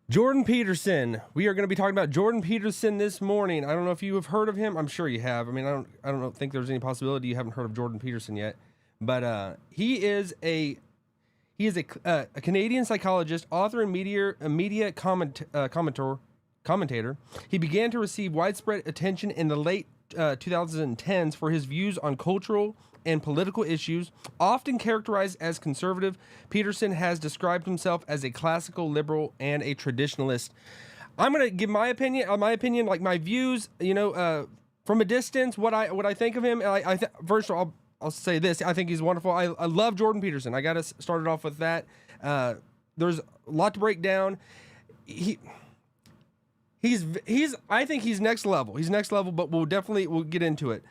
Jordan Peterson. We are going to be talking about Jordan Peterson this morning. I don't know if you have heard of him. I'm sure you have. I mean, I don't think there's any possibility you haven't heard of Jordan Peterson yet. But he is a Canadian psychologist, author, and media commentator. He began to receive widespread attention in the late 2010s for his views on cultural and political issues, often characterized as conservative. Peterson has described himself as a classical liberal and a traditionalist. I'm going to give my opinion, like my views, from a distance, what I think of him. First of all, I'll say this. I think he's wonderful. I love Jordan Peterson. I got to start it off with that. There's a lot to break down. I think he's next level. He's next level, but we'll get into it.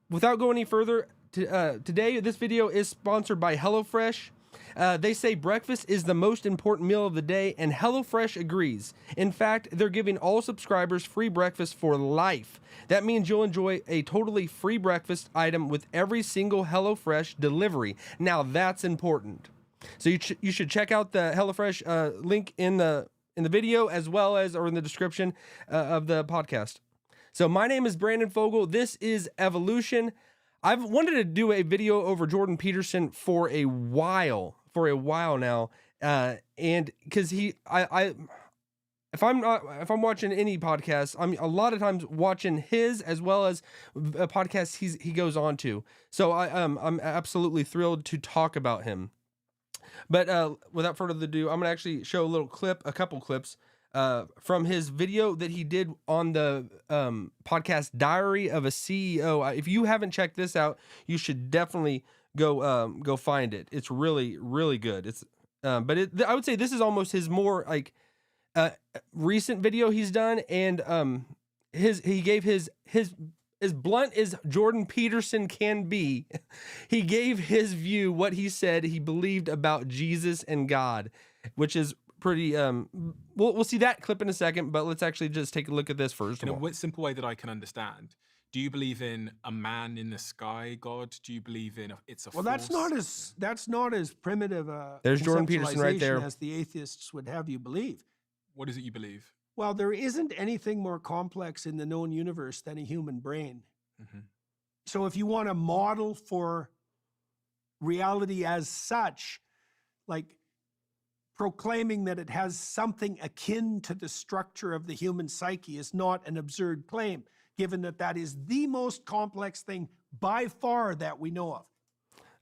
Without going any further, today this video is sponsored by HelloFresh. They say breakfast is the most important meal of the day, and HelloFresh agrees. In fact, they're giving all subscribers free breakfast for life. That means you'll enjoy a totally free breakfast item with every single HelloFresh delivery. Now that's important. So you should check out the HelloFresh link in the video, as well as or in the description of the podcast. So my name is Brandon Fogel. This is Evolution. I've wanted to do a video over Jordan Peterson for a while now, and because if I'm watching any podcast, I'm a lot of times watching his as well as a podcast he goes on to. So I'm absolutely thrilled to talk about him. But without further ado, I'm gonna actually show a couple clips from his video that he did on the podcast Diary of a CEO. If you haven't checked this out, you should definitely go find it. It's really, really good. It's I would say this is almost his more like recent video he's done, and he gave his as blunt as Jordan Peterson can be. He gave his view, what he said he believed about Jesus and God, which is pretty we'll see that clip in a second, but let's actually just take a look at this first. In a simple way that I can understand, do you believe in a man in the sky God? Do you believe in it's a well force? that's not as primitive There's Jordan Peterson right there, as the atheists would have you believe. What is it you believe? Well, there isn't anything more complex in the known universe than a human brain. Mm-hmm. So if you want a model for reality as such, like proclaiming that it has something akin to the structure of the human psyche is not an absurd claim, given that that is the most complex thing by far that we know of.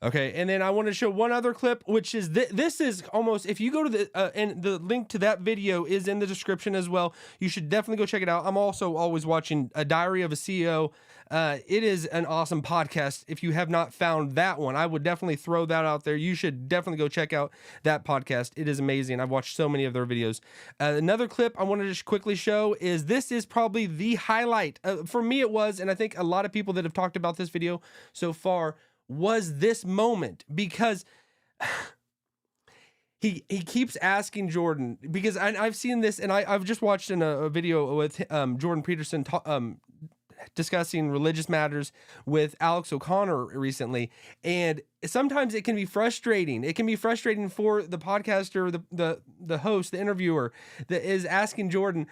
Okay, and then I want to show one other clip, which is this is almost, if you go to the and the link to that video is in the description as well. You should definitely go check it out. I'm also always watching A Diary of a CEO. It is an awesome podcast. If you have not found that one, I would definitely throw that out there. You should definitely go check out that podcast. It is amazing. I've watched so many of their videos. Another clip I wanted to just quickly show is this is probably the highlight. For me it was, and I think a lot of people that have talked about this video so far, was this moment, because he keeps asking Jordan, because I've seen this, and I've just watched in a video with Jordan Peterson discussing religious matters with Alex O'Connor recently, and sometimes it can be frustrating. It can be frustrating for the podcaster, the host, the interviewer that is asking Jordan,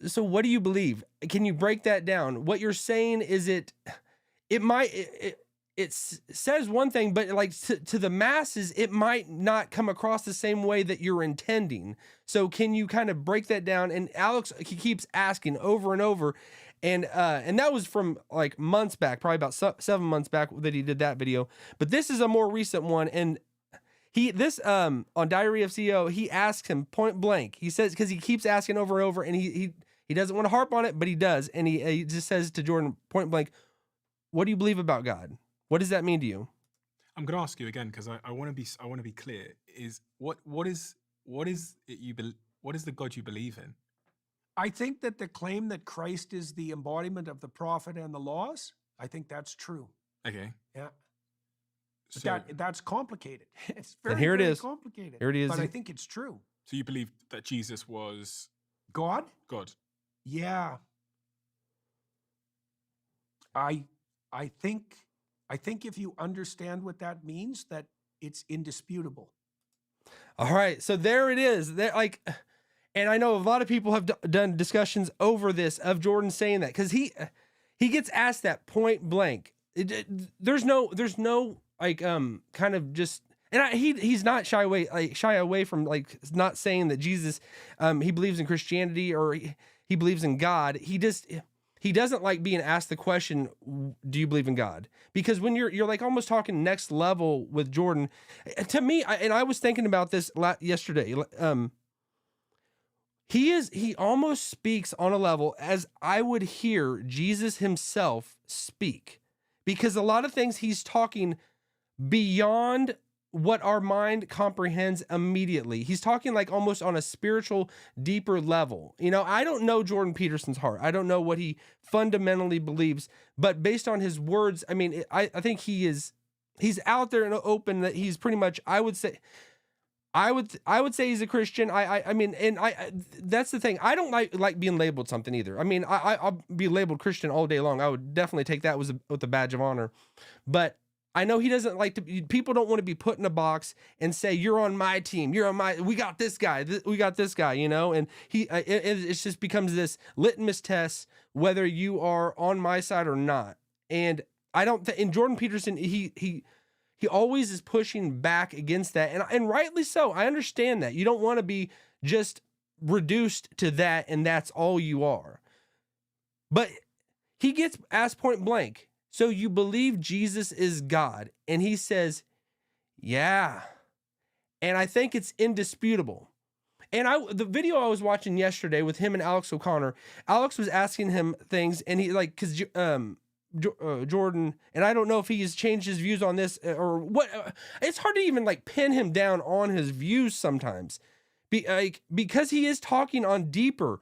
so what do you believe? Can you break that down? What you're saying, is it says one thing, but like to the masses, it might not come across the same way that you're intending. So can you kind of break that down? And Alex, he keeps asking over and over. And that was from like months back, probably about 7 months back that he did that video. But this is a more recent one. And on Diary of CEO, he asks him point blank. He says, because he keeps asking over and over, and he doesn't want to harp on it, but he does. And he just says to Jordan point blank, what do you believe about God? What does that mean to you? I'm going to ask you again, because I want to be clear. Is what is the God you believe in? I think that the claim that Christ is the embodiment of the prophet and the laws, I think that's true. Okay. Yeah. So, that's complicated. It's And very, here it very is. complicated. Here it is. But I think it's true. so you believe that Jesus was God? God? Yeah. I think if you understand what that means, that it's indisputable. All right, so there it is. And I know a lot of people have done discussions over this of Jordan saying that, because he gets asked that point blank. There's no like kind of just, and he's not shy away from like not saying that Jesus he believes in Christianity or he believes in God. He doesn't like being asked the question, do you believe in God? Because when you're like almost talking next level with Jordan, to me, and I was thinking about this yesterday, he almost speaks on a level as I would hear Jesus himself speak, because a lot of things he's talking beyond what our mind comprehends immediately. He's talking like almost on a spiritual, deeper level. You know, I don't know Jordan Peterson's heart. I don't know what he fundamentally believes, but based on his words, I mean, I think he's out there and open, that he's pretty much, I would say he's a Christian. I mean, and that's the thing. I don't like being labeled something either. I mean, I'll be labeled Christian all day long. I would definitely take that with a badge of honor, but I know he doesn't like to. People don't want to be put in a box and say, "You're on my team. You're on my. We got this guy. We got this guy." You know, and it just becomes this litmus test whether you are on my side or not. And I don't. In Jordan Peterson, he always is pushing back against that, and rightly so. I understand that you don't want to be just reduced to that, and that's all you are. But he gets asked point blank, so you believe Jesus is God? And he says, yeah. And I think it's indisputable. And the video I was watching yesterday with him and Alex O'Connor, Alex was asking him things, and he like, because Jordan, and I don't know if he has changed his views on this or what. It's hard to even like pin him down on his views sometimes, because he is talking on deeper,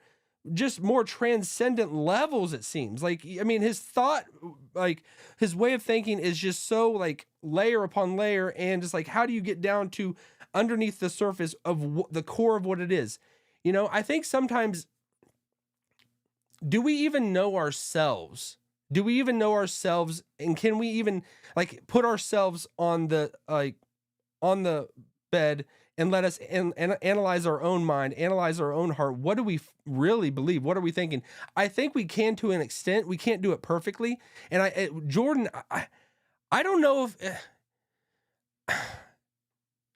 just more transcendent levels, it seems. Like, I mean, his thought, like his way of thinking is just so like layer upon layer, and just like, how do you get down to underneath the surface of the core of what it is? You know, I think sometimes, do we even know ourselves? Do we even know ourselves? And can we even like put ourselves on the bed and let us analyze our own mind, analyze our own heart? What do we really believe? What are we thinking? I think we can, to an extent. We can't do it perfectly. And Jordan, I don't know if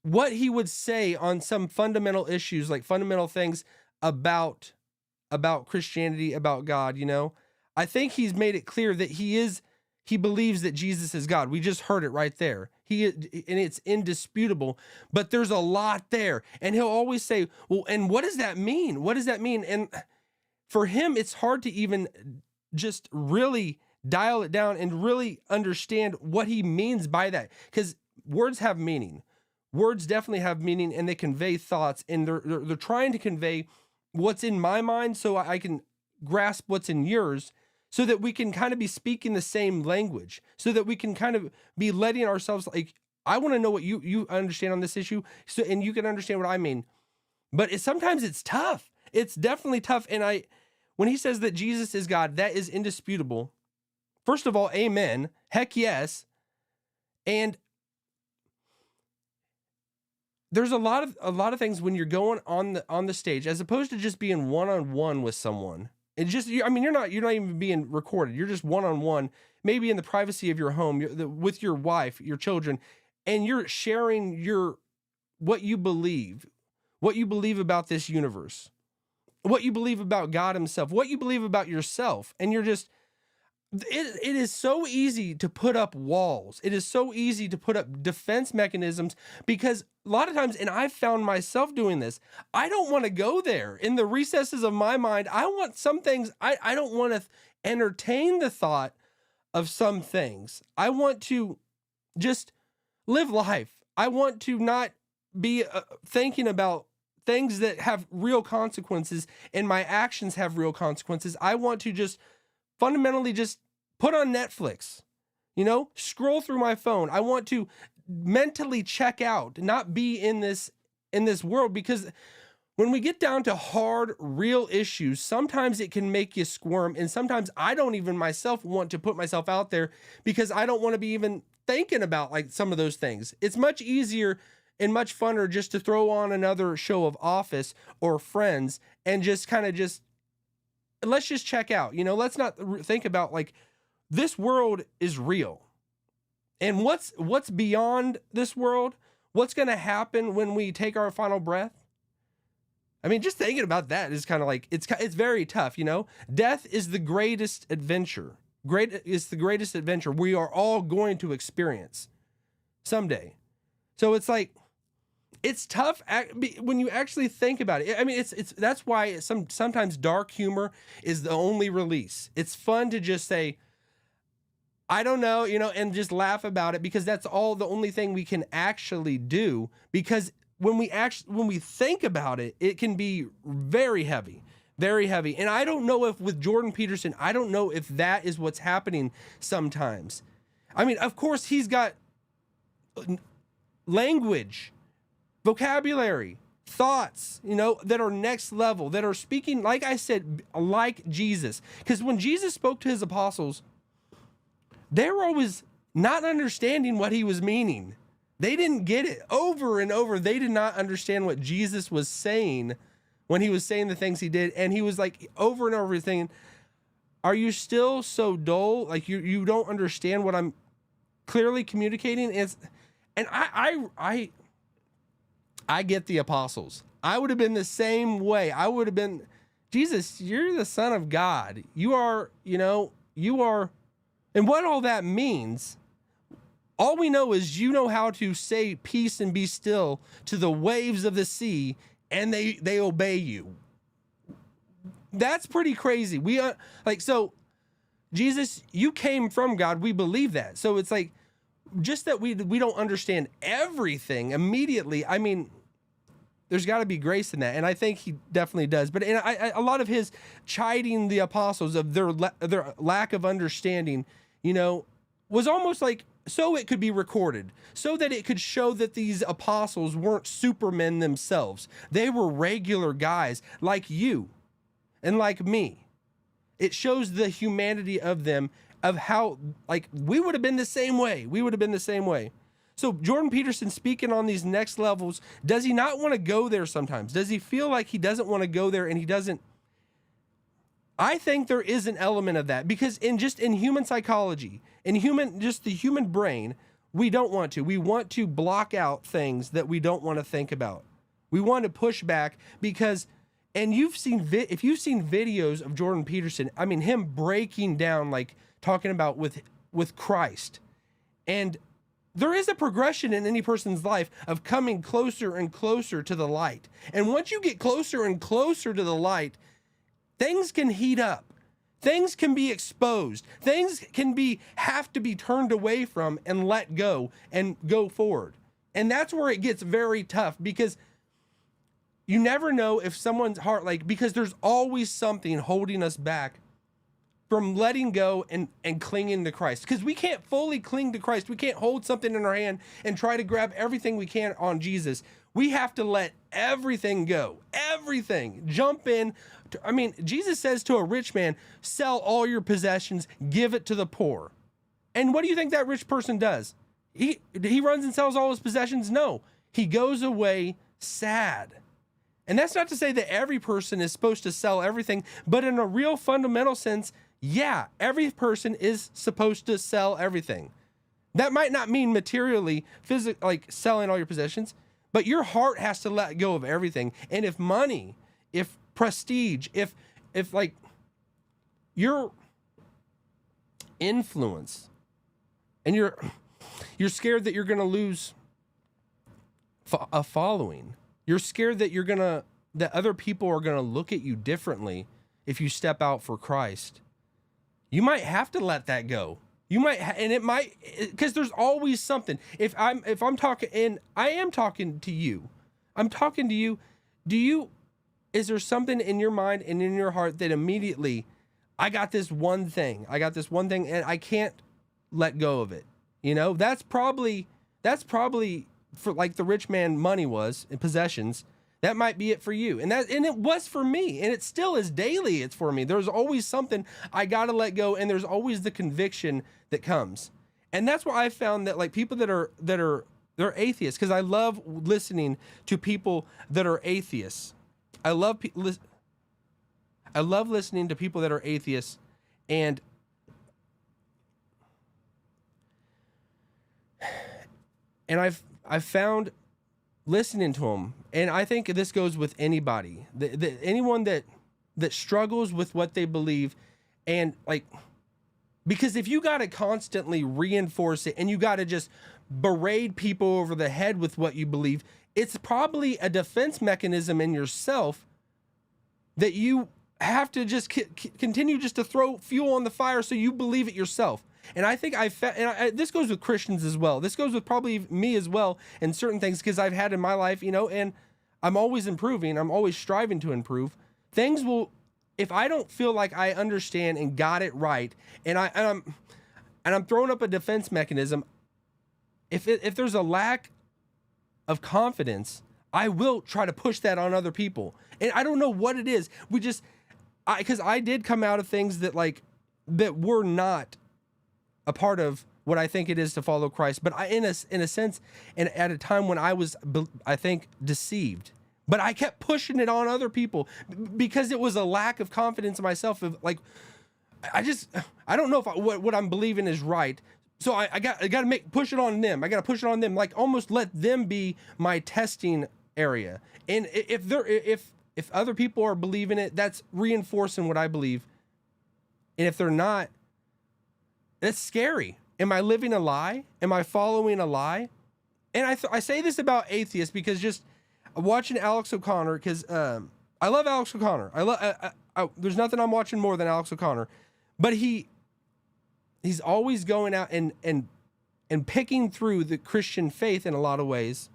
what he would say on some fundamental issues, like fundamental things about Christianity, about God, you know. I think he's made it clear that he believes that Jesus is God. We just heard it right there. And it's indisputable, but there's a lot there. And he'll always say, well, and what does that mean? What does that mean? And for him, it's hard to even just really dial it down and really understand what he means by that. Because words have meaning. Words definitely have meaning, and they convey thoughts, and they're trying to convey what's in my mind so I can grasp what's in yours, so that we can kind of be speaking the same language, so that we can kind of be letting ourselves, like, I want to know what you understand on this issue, so, and you can understand what I mean. But sometimes it's tough. It's definitely tough. And when he says that Jesus is God, that is indisputable. First of all, amen. Heck yes. And there's a lot of things when you're going on the stage, as opposed to just being one-on-one with someone. And just, I mean, you're not even being recorded. You're just one-on-one, maybe in the privacy of your home, with your wife, your children, and you're sharing what you believe about this universe, what you believe about God himself, what you believe about yourself. And you're just, it is so easy to put up walls. It is so easy to put up defense mechanisms, because a lot of times, and I've found myself doing this, I don't want to go there in the recesses of my mind. I want some things, I don't want to entertain the thought of some things. I want to just live life. I want to not be thinking about things that have real consequences, and my actions have real consequences. I want to just fundamentally just put on Netflix, you know, scroll through my phone. I want to mentally check out, not be in this world, because when we get down to hard, real issues, sometimes it can make you squirm. And sometimes I don't even myself want to put myself out there, because I don't want to be even thinking about like some of those things. It's much easier and much funner just to throw on another show of Office or Friends and just kind of just, let's just check out, you know, let's not think about like, this world is real. And what's beyond this world? What's going to happen when we take our final breath? I mean, just thinking about that is kind of like, it's very tough, you know? Death is the greatest adventure. It's the greatest adventure we are all going to experience someday. So it's like, it's tough when you actually think about it. I mean, that's why sometimes dark humor is the only release. It's fun to just say, I don't know, you know, and just laugh about it, because that's all the only thing we can actually do. Because when we think about it, it can be very heavy, very heavy. And I don't know if with Jordan Peterson, I don't know if that is what's happening sometimes. I mean, of course, he's got language, vocabulary, thoughts, you know, that are next level, that are speaking, like I said, like Jesus. Because when Jesus spoke to his apostles, they were always not understanding what he was meaning. They didn't get it. Over and over, they did not understand what Jesus was saying when he was saying the things he did. And he was like, over and over saying, are you still so dull? Like you don't understand what I'm clearly communicating? And I get the apostles. I would have been the same way. I would have been, Jesus, you're the Son of God. You are, you know, you are. And what all that means, all we know is you know how to say peace and be still to the waves of the sea, and they obey you. That's pretty crazy. We are like, so Jesus, you came from God. We believe that. So it's like, just that we don't understand everything immediately. I mean, there's got to be grace in that, and I think he definitely does. But a lot of his chiding the apostles of their lack of understanding, you know, was almost like so it could be recorded, so that it could show that these apostles weren't supermen themselves. They were regular guys like you and like me. It shows the humanity of them, of how, like, we would have been the same way. We would have been the same way. So Jordan Peterson speaking on these next levels, does he not want to go there sometimes? Does he feel like he doesn't want to go there and he doesn't? I think there is an element of that, because in human psychology, in the human brain, we don't want to. We want to block out things that we don't want to think about. We want to push back because, and if you've seen videos of Jordan Peterson, I mean, him breaking down, like talking about with Christ, and there is a progression in any person's life of coming closer and closer to the light. And once you get closer and closer to the light, things can heat up. Things can be exposed. Things can have to be turned away from and let go and go forward. And that's where it gets very tough, because you never know if someone's heart, because there's always something holding us back from letting go and clinging to Christ. Because we can't fully cling to Christ. We can't hold something in our hand and try to grab everything we can on Jesus. We have to let everything go. Everything. Jump in. I mean, Jesus says to a rich man, sell all your possessions, give it to the poor. And what do you think that rich person does? He runs and sells all his possessions? No. He goes away sad. And that's not to say that every person is supposed to sell everything, but in a real fundamental sense, yeah, every person is supposed to sell everything. That might not mean materially, like selling all your possessions, but your heart has to let go of everything. And if money, if prestige, if like your influence, and you're scared that you're going to lose a following, you're scared that that other people are going to look at you differently if you step out for Christ, you might have to let that go. You might, and it might, because there's always something. If I'm talking, and I am talking to you, I'm talking to you. Is there something in your mind and in your heart that immediately, I got this one thing, and I can't let go of it? You know, that's probably for like the rich man money was in possessions. That might be it for you. And it was for me, and it still is daily. It's for me. There's always something I got to let go. And there's always the conviction that comes. And that's why I found that like people that are they're atheists, because I love listening to people that are atheists. I love listening to people that are atheists, and I've found listening to them, and I think this goes with anybody, anyone that struggles with what they believe, and like, because if you got to constantly reinforce it and you got to just berate people over the head with what you believe, it's probably a defense mechanism in yourself that you have to just continue just to throw fuel on the fire so you believe it yourself. And I think this goes with Christians as well. This goes with probably me as well in certain things, because I've had in my life, and I'm always improving. I'm always striving to improve. Things will, if I don't feel like I understand and got it right, and I'm throwing up a defense mechanism, if there's a lack of confidence, I will try to push that on other people. And I don't know what it is. Because I did come out of things that were not a part of what I think it is to follow Christ. But in a sense, and at a time when I was, I think, deceived. But I kept pushing it on other people because it was a lack of confidence in myself. I don't know if what I'm believing is right. So I got to push it on them. I got to push it on them. Like, almost let them be my testing area. And if other people are believing it, that's reinforcing what I believe. And if they're not, that's scary. Am I living a lie? Am I following a lie? And I say this about atheists because just watching Alex O'Connor, because I love Alex O'Connor. There's nothing I'm watching more than Alex O'Connor. But he's always going out and picking through the Christian faith in a lot of ways.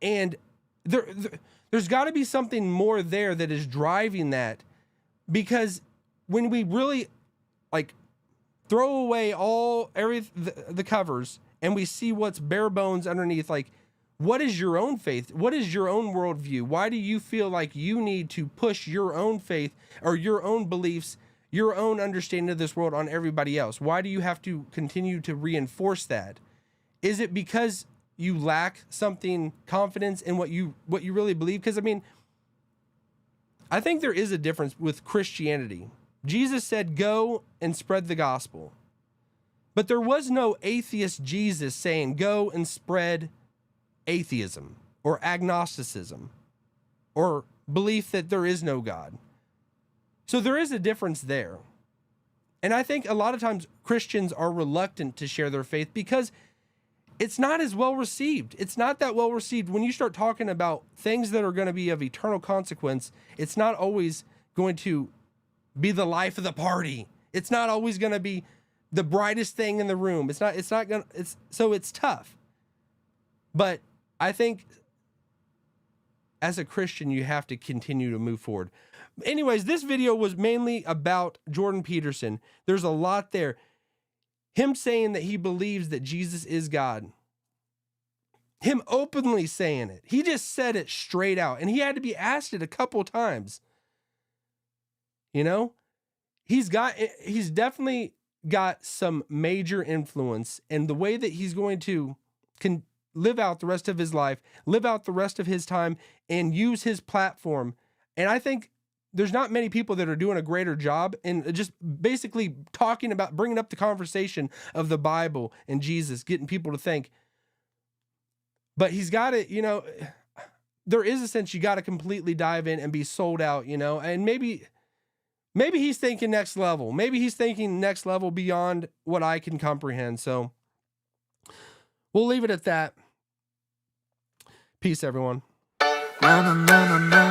And there's got to be something more there that is driving that, because when we really throw away the covers and we see what's bare bones underneath, what is your own faith? What is your own worldview? Why do you feel like you need to push your own faith or your own beliefs, your own understanding of this world on everybody else? Why do you have to continue to reinforce that? Is it because you lack confidence in what you really believe? Because I think there is a difference with Christianity. Jesus said, go and spread the gospel. But there was no atheist Jesus saying, go and spread atheism or agnosticism or belief that there is no God. So there is a difference there. And I think a lot of times Christians are reluctant to share their faith because it's not as well received. It's not that well received. When you start talking about things that are going to be of eternal consequence, it's not always going to be the life of the party. It's not always going to be the brightest thing in the room. So it's tough. But I think as a Christian, you have to continue to move forward. Anyways, this video was mainly about Jordan Peterson. There's a lot there. Him saying that he believes that Jesus is God. Him openly saying it. He just said it straight out. And he had to be asked it a couple times. He's definitely got some major influence, and the way that he's going to live out the rest of his life, live out the rest of his time, and use his platform. And I think there's not many people that are doing a greater job in just basically talking about, bringing up the conversation of the Bible and Jesus, getting people to think. But he's got to, there is a sense you got to completely dive in and be sold out, and maybe he's thinking next level. Maybe he's thinking next level beyond what I can comprehend. So we'll leave it at that. Peace, everyone. Na, na, na, na, na.